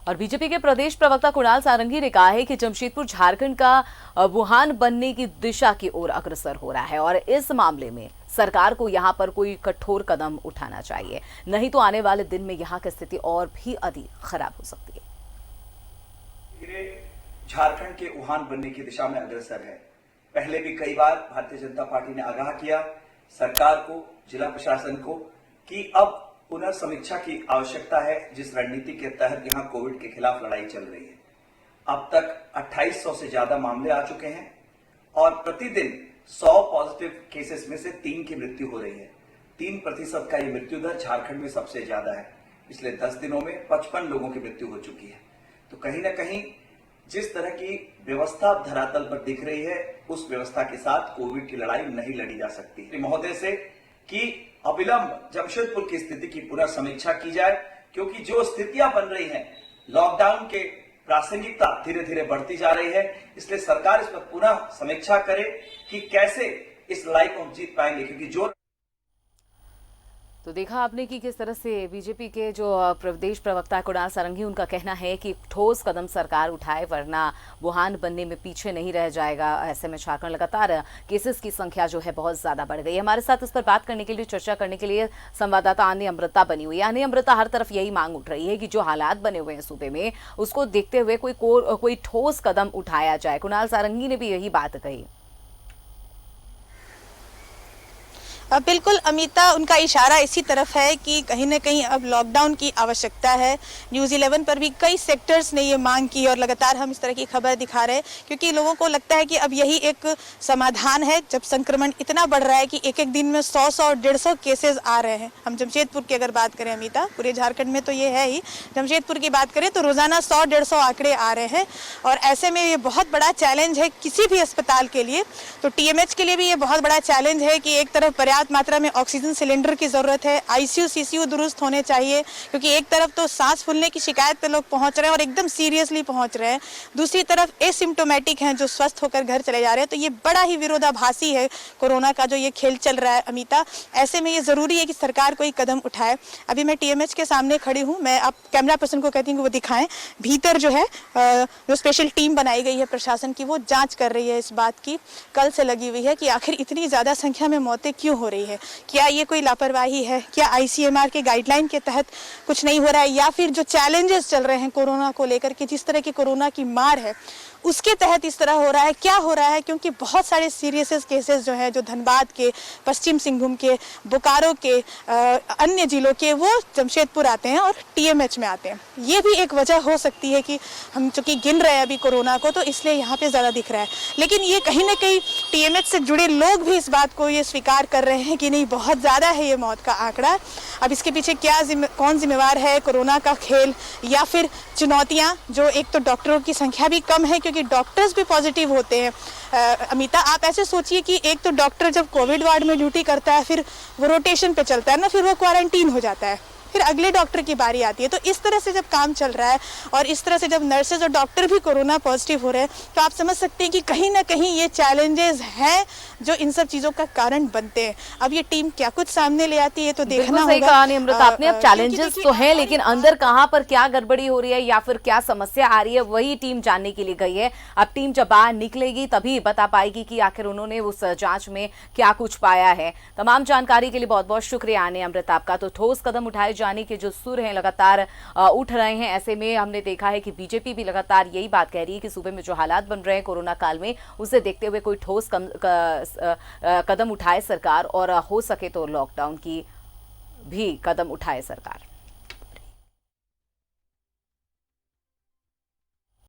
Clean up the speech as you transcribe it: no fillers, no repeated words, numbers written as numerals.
और बीजेपी के प्रदेश प्रवक्ता कुणाल सारंगी ने कहा है कि जमशेदपुर झारखंड का वुहान बनने की दिशा की ओर अग्रसर हो रहा है और इस मामले में सरकार को यहां पर कोई कठोर कदम उठाना चाहिए, नहीं तो आने वाले दिन में यहां की स्थिति और भी अधिक खराब हो सकती है। झारखंड के वुहान बनने की दिशा में अग्रसर है। पहले भी कई बार भारतीय जनता पार्टी ने आगाह किया सरकार को, जिला प्रशासन को कि अब पुनर्समीक्षा की आवश्यकता है, जिस रणनीति के तहत यहां कोविड के खिलाफ लड़ाई चल रही है। अब तक 2800 से ज्यादा मामले आ चुके हैं और प्रतिदिन 100 पॉजिटिव केसेस में से 3 की मृत्यु हो रही है। 3% का ये मृत्यु दर झारखंड में सबसे ज्यादा है। पिछले 10 दिनों में 55 लोगों की मृत्यु हो चुकी है। तो कहीं ना कहीं जिस तरह की व्यवस्था धरातल पर दिख रही है, उस व्यवस्था के साथ कोविड की लड़ाई नहीं लड़ी जा सकती। महोदय से कि अविलंब जमशेदपुर की स्थिति की पुनः समीक्षा की जाए, क्योंकि जो स्थितियां बन रही हैं, लॉकडाउन के प्रासंगिकता धीरे धीरे बढ़ती जा रही है। इसलिए सरकार इस पर पुनः समीक्षा करे कि कैसे इस लड़ाई को हम जीत पाएंगे, क्योंकि जो तो देखा आपने कि किस तरह से बीजेपी के जो प्रदेश प्रवक्ता कुणाल सारंगी, उनका कहना है कि ठोस कदम सरकार उठाए वरना वुहान बनने में पीछे नहीं रह जाएगा। ऐसे में झारखंड लगातार केसेस की संख्या जो है बहुत ज्यादा बढ़ गई है। हमारे साथ इस पर बात करने के लिए, चर्चा करने के लिए संवाददाता आने अमृता बनी हुई है। आने अमृता, हर तरफ यही मांग उठ रही है कि जो हालात बने हुए हैं सूबे में, उसको देखते हुए कोई ठोस कदम उठाया जाए। कुणाल सारंगी ने भी यही बात कही। बिल्कुल अमिता, उनका इशारा इसी तरफ है कि कहीं ना कहीं अब लॉकडाउन की आवश्यकता है। न्यूज़ 11 पर भी कई सेक्टर्स ने ये मांग की और लगातार हम इस तरह की खबर दिखा रहे हैं, क्योंकि लोगों को लगता है कि अब यही एक समाधान है। जब संक्रमण इतना बढ़ रहा है कि एक एक दिन में 100 और 150 केसेस आ रहे हैं। हम जमशेदपुर की अगर बात करें अमिता, पूरे झारखंड में तो ये है ही, जमशेदपुर की बात करें तो रोजाना 100-150 आंकड़े आ रहे हैं और ऐसे में ये बहुत बड़ा चैलेंज है किसी भी अस्पताल के लिए। तो TMH के लिए भी ये बहुत बड़ा चैलेंज है कि एक तरफ पर्याप्त मात्रा में ऑक्सीजन सिलेंडर की जरूरत है, ICU CCU दुरुस्त होने चाहिए, क्योंकि एक तरफ तो सांस फूलने की शिकायत पे लोग पहुंच रहे हैं और एकदम सीरियसली पहुंच रहे हैं, दूसरी तरफ एसिम्टोमेटिक हैं जो स्वस्थ होकर घर चले जा रहे हैं। तो ये बड़ा ही विरोधाभासी है कोरोना का जो ये खेल चल रहा है अमिता। ऐसे में ये जरूरी है कि सरकार कोई कदम उठाए। अभी मैं TMH के सामने खड़ी हूँ, मैं आप कैमरा पर्सन को कहती हूँ कि वो दिखाएं। भीतर जो है जो स्पेशल टीम बनाई गई है प्रशासन की, वो जांच कर रही है इस बात की, कल से लगी हुई है कि आखिर इतनी ज्यादा संख्या में मौतें क्यों हो रही है। क्या ये कोई लापरवाही है, क्या ICMR के गाइडलाइन के तहत कुछ नहीं हो रहा है, या फिर जो चैलेंजेस चल रहे हैं कोरोना को लेकर के, जिस तरह की कोरोना की मार है उसके तहत इस तरह हो रहा है, क्या हो रहा है। क्योंकि बहुत सारे सीरियस केसेस जो है, जो धनबाद के, पश्चिम सिंहभूम के, बोकारो के, अन्य जिलों के, वो जमशेदपुर आते हैं और TMH में आते हैं। ये भी एक वजह हो सकती है कि हम चूंकि गिन रहे हैं अभी कोरोना को, तो इसलिए यहाँ पे ज़्यादा दिख रहा है। लेकिन ये कहीं ना कहीं TMH से जुड़े लोग भी इस बात को ये स्वीकार कर रहे हैं कि नहीं, बहुत ज़्यादा है ये मौत का आंकड़ा। अब इसके पीछे कौन जिम्मेवार है, कोरोना का खेल या फिर चुनौतियाँ, जो एक तो डॉक्टरों की संख्या भी कम है क्योंकि डॉक्टर्स भी पॉजिटिव होते हैं। अमिता, आप ऐसे सोचिए कि एक तो डॉक्टर जब कोविड वार्ड में ड्यूटी करता है, फिर वो रोटेशन पे चलता है ना, फिर वो क्वारंटीन हो जाता है, फिर अगले डॉक्टर की बारी आती है। तो इस तरह से जब काम चल रहा है और इस तरह से जब नर्सेज और डॉक्टर भी कोरोना पॉजिटिव हो रहे हैं, तो आप समझ सकते हैं कि कहीं ना कहीं ये चैलेंजेस हैं जो इन सब चीजों का कारण बनते हैं। अब ये टीम क्या कुछ सामने ले आती है तो देखना होगा। सही कहा अमृता आपने। अब चैलेंजेस तो है, लेकिन अंदर कहां पर क्या गड़बड़ी हो रही है या फिर क्या समस्या आ रही है, वही टीम जानने के लिए गई है। अब टीम जब बाहर निकलेगी तभी बता पाएगी कि आखिर उन्होंने उस जांच में क्या कुछ पाया है। तमाम जानकारी के लिए बहुत बहुत शुक्रिया आने अमृता आपका। तो ठोस कदम उठाए जाने के जो सुर हैं लगातार उठ रहे हैं। ऐसे में हमने देखा है कि बीजेपी भी लगातार यही बात कह रही है कि सूबे में जो हालात बन रहे हैं कोरोना काल में, उसे देखते हुए कोई ठोस कदम उठाए सरकार और हो सके तो लॉकडाउन की भी कदम उठाए सरकार।